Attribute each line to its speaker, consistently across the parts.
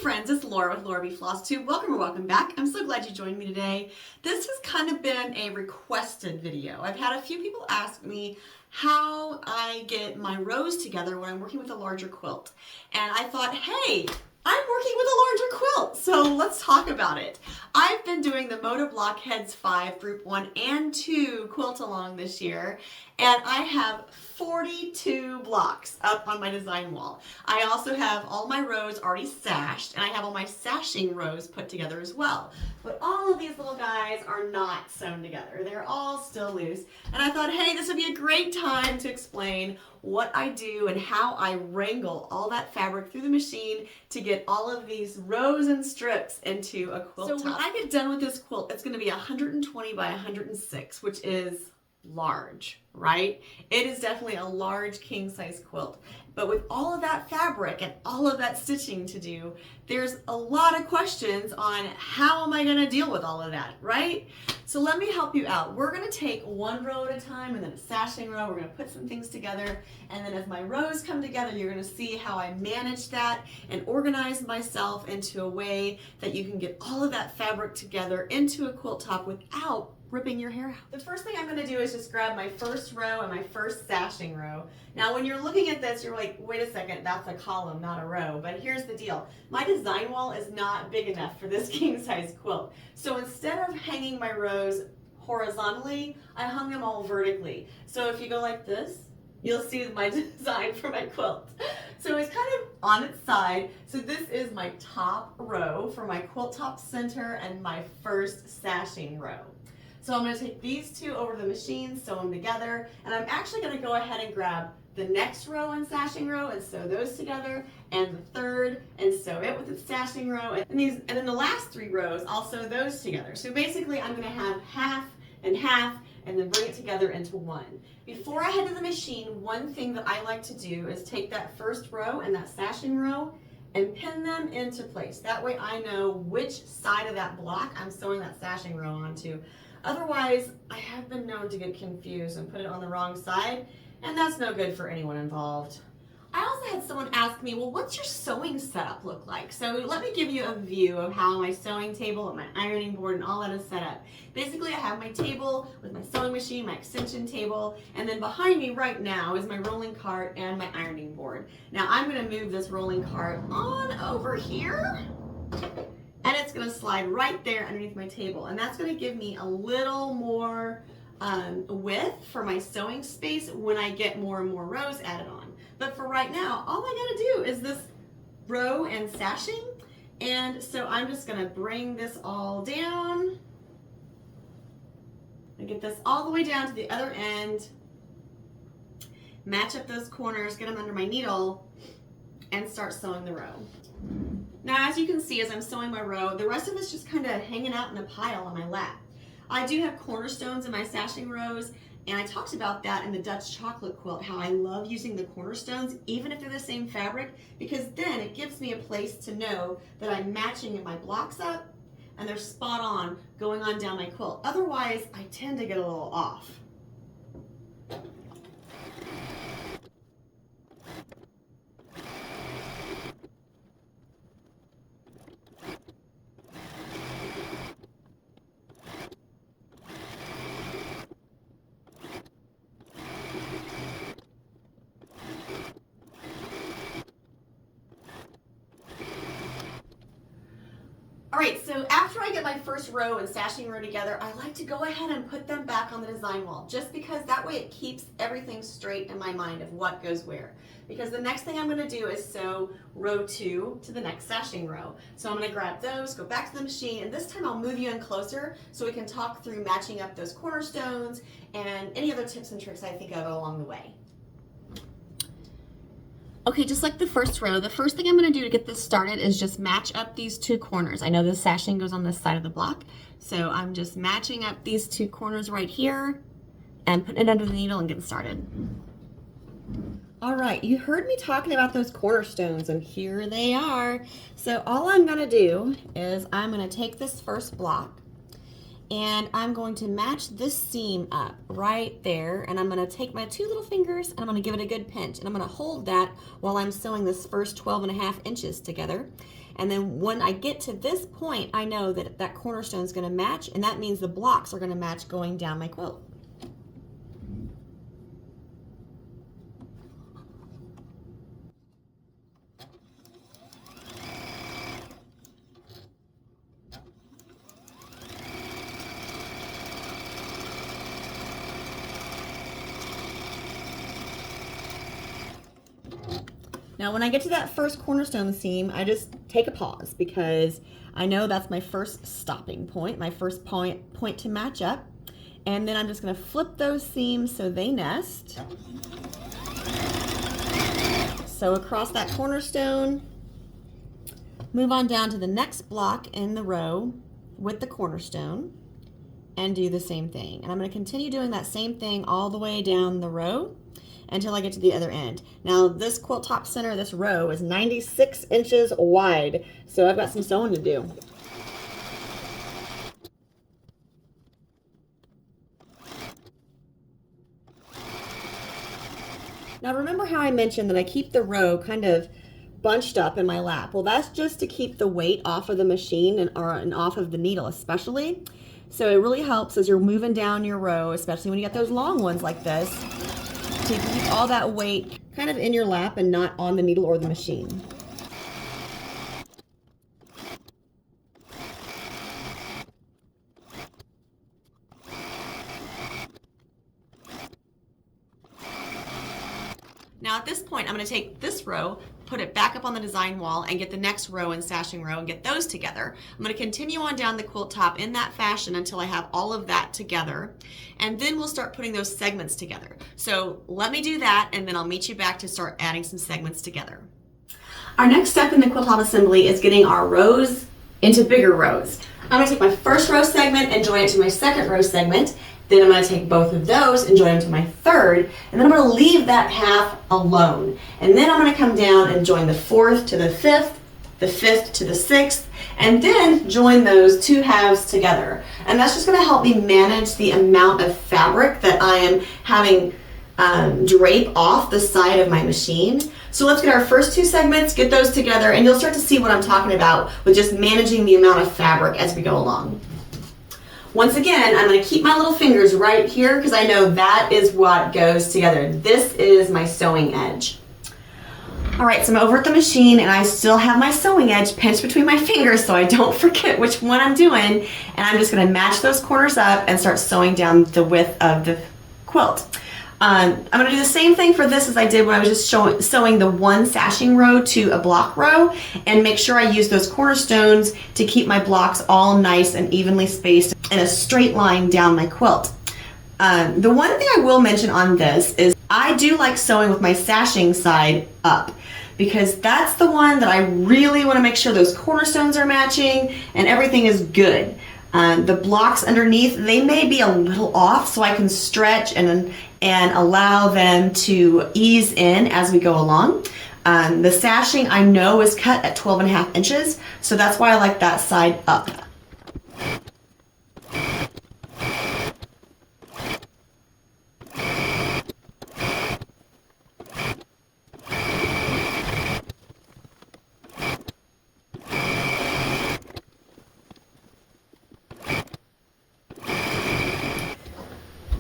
Speaker 1: friends, it's Laura with Laura B Floss Tube. Welcome or welcome back. I'm so glad you joined me today. This has kind of been a requested video. I've had a few people ask me how I get my rows together when I'm working with a larger quilt. And I thought, hey, I'm working with a larger quilt, so let's talk about it. I've been doing the Moda Block Heads 5 Group 1 and 2 quilt along this year, and I have 42 blocks up on my design wall. I also have all my rows already sashed, and I have all my sashing rows put together as well. But all of these little guys are not sewn together. They're all still loose, and I thought, hey, this would be a great time to explain what I do and how I wrangle all that fabric through the machine to get all of these rows and strips into a quilt top. So when I get done with this quilt, it's going to be 120 by 106, which is large, right? It is definitely a large king size quilt. But with all of that fabric and all of that stitching to do, there's a lot of questions on how am I going to deal with all of that, right? So let me help you out. We're going to take one row at a time and then a sashing row. We're going to put some things together, and then as my rows come together, you're going to see how I manage that and organize myself into a way that you can get all of that fabric together into a quilt top without ripping your hair out. The first thing I'm going to do is just grab my first row and my first sashing row. Now when you're looking at this, you're like, wait a second, that's a column, not a row. But here's the deal. My design wall is not big enough for this king size quilt. So instead of hanging my rows horizontally, I hung them all vertically. So if you go like this, you'll see my design for my quilt. So it's kind of on its side. So this is my top row for my quilt top center and my first sashing row. So I'm going to take these two over to the machine, sew them together, and I'm actually going to go ahead and grab the next row and sashing row and sew those together, and the third and sew it with its sashing row, and then the last three rows I'll sew those together. So basically I'm going to have half and half and then bring it together into one. Before I head to the machine, one thing that I like to do is take that first row and that sashing row and pin them into place. That way I know which side of that block I'm sewing that sashing row onto. Otherwise, I have been known to get confused and put it on the wrong side, and that's no good for anyone involved. I also had someone ask me, well, what's your sewing setup look like? So let me give you a view of how my sewing table and my ironing board and all that is set up. Basically, I have my table with my sewing machine, my extension table, and then behind me right now is my rolling cart and my ironing board. Now I'm going to move this rolling cart on over here, and it's going to slide right there underneath my table, and that's going to give me a little more width for my sewing space when I get more and more rows added on. But for right now, all I got to do is this row and sashing, and so I'm just going to bring this all down and get this all the way down to the other end, match up those corners, get them under my needle, and start sewing the row. Now, as you can see, as I'm sewing my row, the rest of it's just kind of hanging out in a pile on my lap. I do have cornerstones in my sashing rows, and I talked about that in the Dutch chocolate quilt, how I love using the cornerstones, even if they're the same fabric, because then it gives me a place to know that I'm matching my blocks up and they're spot on going on down my quilt. Otherwise, I tend to get a little off. All right, so after I get my first row and sashing row together, I like to go ahead and put them back on the design wall, just because that way it keeps everything straight in my mind of what goes where. Because the next thing I'm going to do is sew row 2 to the next sashing row. So I'm going to grab those, go back to the machine, and this time I'll move you in closer so we can talk through matching up those cornerstones and any other tips and tricks I think of along the way. Okay, just like the first row, the first thing I'm going to do to get this started is just match up these two corners. I know the sashing goes on this side of the block, so I'm just matching up these two corners right here and putting it under the needle and getting started. All right, you heard me talking about those cornerstones, and here they are. So all I'm going to do is I'm going to take this first block And I'm going to match this seam up right there, and I'm going to take my 2 little fingers and I'm going to give it a good pinch, and I'm going to hold that while I'm sewing this first 12.5 inches together. And then when I get to this point, I know that that cornerstone is going to match, and that means the blocks are going to match going down my quilt. Now when I get to that first cornerstone seam, I just take a pause because I know that's my first stopping point, my first point to match up. And then I'm just going to flip those seams so they nest. Sew across that cornerstone, move on down to the next block in the row with the cornerstone, and do the same thing. And I'm going to continue doing that same thing all the way down the row until I get to the other end. Now this quilt top center, this row is 96 inches wide, so I've got some sewing to do. Now remember how I mentioned that I keep the row kind of bunched up in my lap? Well, that's just to keep the weight off of the machine and off of the needle especially. So it really helps as you're moving down your row, especially when you get those long ones like this, to keep all that weight kind of in your lap and not on the needle or the machine. Now at this point, I'm going to take this row, put it back up on the design wall, and get the next row and stashing row and get those together. I'm going to continue on down the quilt top in that fashion until I have all of that together, and then we'll start putting those segments together. So let me do that, and then I'll meet you back to start adding some segments together. Our next step in the quilt top assembly is getting our rows into bigger rows. I'm going to take my first row segment and join it to my second row segment. Then I'm going to take both of those and join them to my third, and then I'm going to leave that half alone. And then I'm going to come down and join the fourth to the fifth to the sixth, and then join those 2 halves together. And that's just going to help me manage the amount of fabric that I am having drape off the side of my machine. So let's get our first 2 segments, get those together, and you'll start to see what I'm talking about with just managing the amount of fabric as we go along. Once again, I'm going to keep my little fingers right here because I know that is what goes together. This is my sewing edge. All right, so I'm over at the machine and I still have my sewing edge pinched between my fingers so I don't forget which one I'm doing. And I'm just going to match those corners up and start sewing down the width of the quilt. I'm going to do the same thing for this as I did when I was just sewing the one sashing row to a block row, and make sure I use those cornerstones to keep my blocks all nice and evenly spaced in a straight line down my quilt. The one thing I will mention on this is I do like sewing with my sashing side up, because that's the one that I really want to make sure those cornerstones are matching and everything is good. The blocks underneath, they may be a little off, so I can stretch and allow them to ease in as we go along. The sashing I know is cut at 12.5 inches, so that's why I like that side up.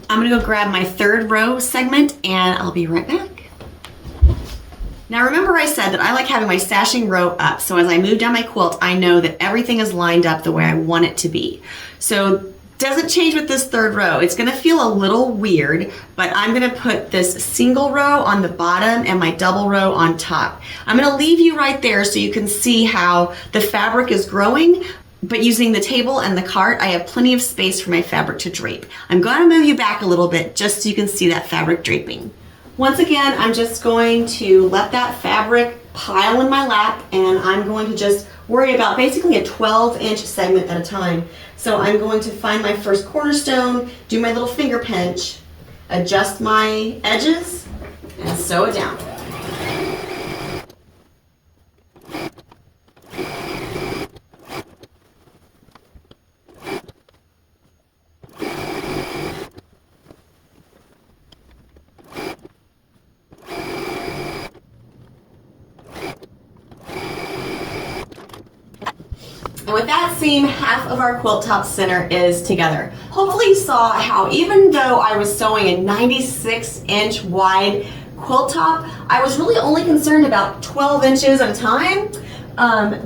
Speaker 1: I'm gonna go grab my third row segment and I'll be right back. Now remember I said that I like having my sashing row up, so as I move down my quilt, I know that everything is lined up the way I want it to be. So doesn't change with this third row. It's gonna feel a little weird, but I'm gonna put this single row on the bottom and my double row on top. I'm gonna leave you right there so you can see how the fabric is growing. But using the table and the cart, I have plenty of space for my fabric to drape. I'm going to move you back a little bit just so you can see that fabric draping. Once again, I'm just going to let that fabric pile in my lap, and I'm going to just worry about basically a 12-inch segment at a time. So I'm going to find my first cornerstone, do my little finger pinch, adjust my edges, and sew it down. And with that seam, half of our quilt top center is together. Hopefully you saw how even though I was sewing a 96-inch wide quilt top, I was really only concerned about 12 inches at a time.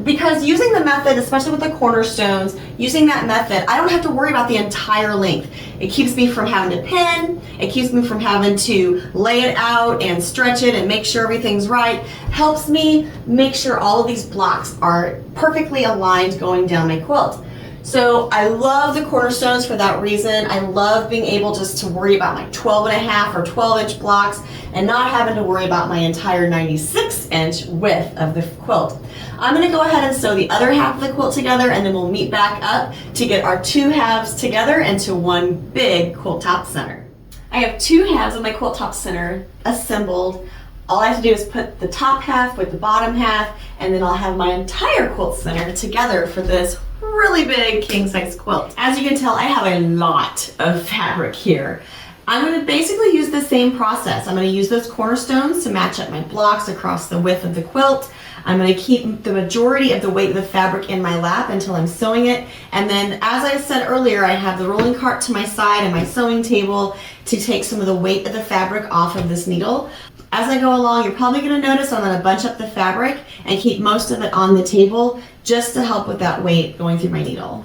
Speaker 1: Because using the method, especially with the cornerstones, using that method, I don't have to worry about the entire length. It keeps me from having to pin, it keeps me from having to lay it out and stretch it and make sure everything's right. Helps me make sure all of these blocks are perfectly aligned going down my quilt. So I love the cornerstones for that reason. I love being able just to worry about my 12.5 or 12-inch blocks and not having to worry about my entire 96-inch width of the quilt. I'm going to go ahead and sew the other half of the quilt together, and then we'll meet back up to get our two halves together into one big quilt top center. I have two halves of my quilt top center assembled. All I have to do is put the top half with the bottom half, and then I'll have my entire quilt center together for this really big king size quilt. As you can tell, I have a lot of fabric here. I'm going to basically use the same process. I'm going to use those cornerstones to match up my blocks across the width of the quilt. I'm going to keep the majority of the weight of the fabric in my lap until I'm sewing it. And then, as I said earlier, I have the rolling cart to my side and my sewing table to take some of the weight of the fabric off of this needle. As I go along, you're probably going to notice I'm going to bunch up the fabric and keep most of it on the table just to help with that weight going through my needle.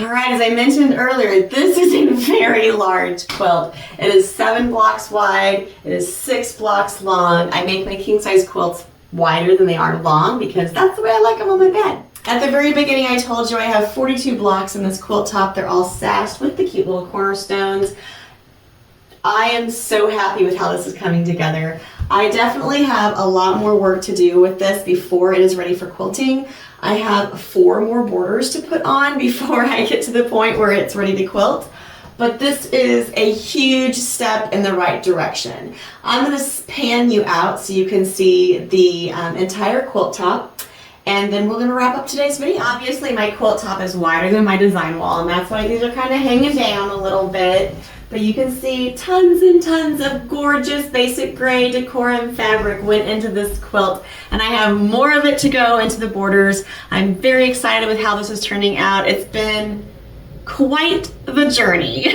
Speaker 1: Alright, as I mentioned earlier, this is a very large quilt. It is 7 blocks wide, it is 6 blocks long. I make my king size quilts wider than they are long because that's the way I like them on my bed. At the very beginning I told you I have 42 blocks in this quilt top. They're all sashed with the cute little cornerstones. I am so happy with how this is coming together. I definitely have a lot more work to do with this before it is ready for quilting. I have 4 more borders to put on before I get to the point where it's ready to quilt. But this is a huge step in the right direction. I'm going to pan you out so you can see the entire quilt top. And then we're going to wrap up today's video. Obviously my quilt top is wider than my design wall, and that's why these are kind of hanging down a little bit. But you can see tons and tons of gorgeous basic gray decorum fabric went into this quilt, and I have more of it to go into the borders. I'm very excited with how this is turning out. It's been quite the journey.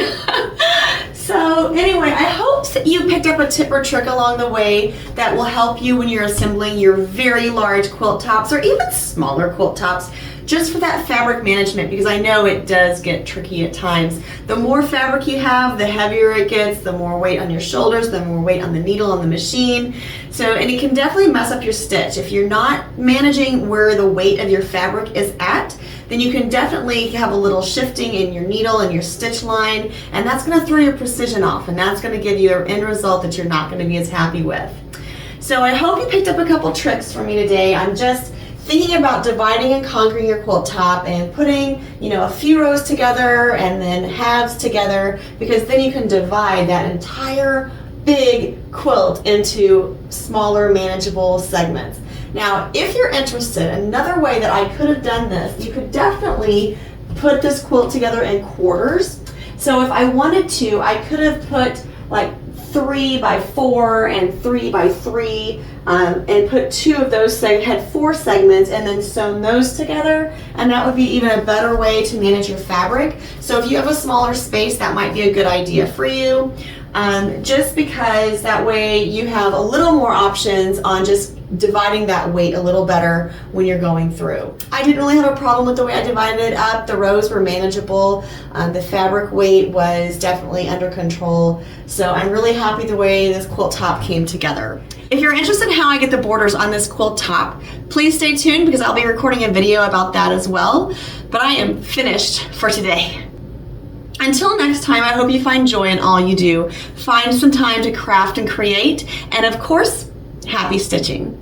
Speaker 1: So anyway, I hope that you picked up a tip or trick along the way that will help you when you're assembling your very large quilt tops or even smaller quilt tops, just for that fabric management, because I know it does get tricky at times. The more fabric you have, the heavier it gets, the more weight on your shoulders, the more weight on the needle on the machine. So, and it can definitely mess up your stitch. If you're not managing where the weight of your fabric is at, then you can definitely have a little shifting in your needle and your stitch line, and that's gonna throw your precision off, and that's gonna give you an end result that you're not gonna be as happy with. So I hope you picked up a couple tricks from me today. I'm just thinking about dividing and conquering your quilt top and putting, a few rows together and then halves together, because then you can divide that entire big quilt into smaller, manageable segments. Now, if you're interested, another way that I could have done this, you could definitely put this quilt together in quarters. So if I wanted to, I could have put like 3 by 4 and 3 by 3 and put 2 of those, had 4 segments, and then sewn those together, and that would be even a better way to manage your fabric. So if you have a smaller space, that might be a good idea for you, just because that way you have a little more options on just dividing that weight a little better when you're going through. I didn't really have a problem with the way I divided it up. The rows were manageable. The fabric weight was definitely under control. So I'm really happy the way this quilt top came together. If you're interested in how I get the borders on this quilt top, please stay tuned because I'll be recording a video about that as well. But I am finished for today. Until next time, I hope you find joy in all you do. Find some time to craft and create, and of course, happy stitching.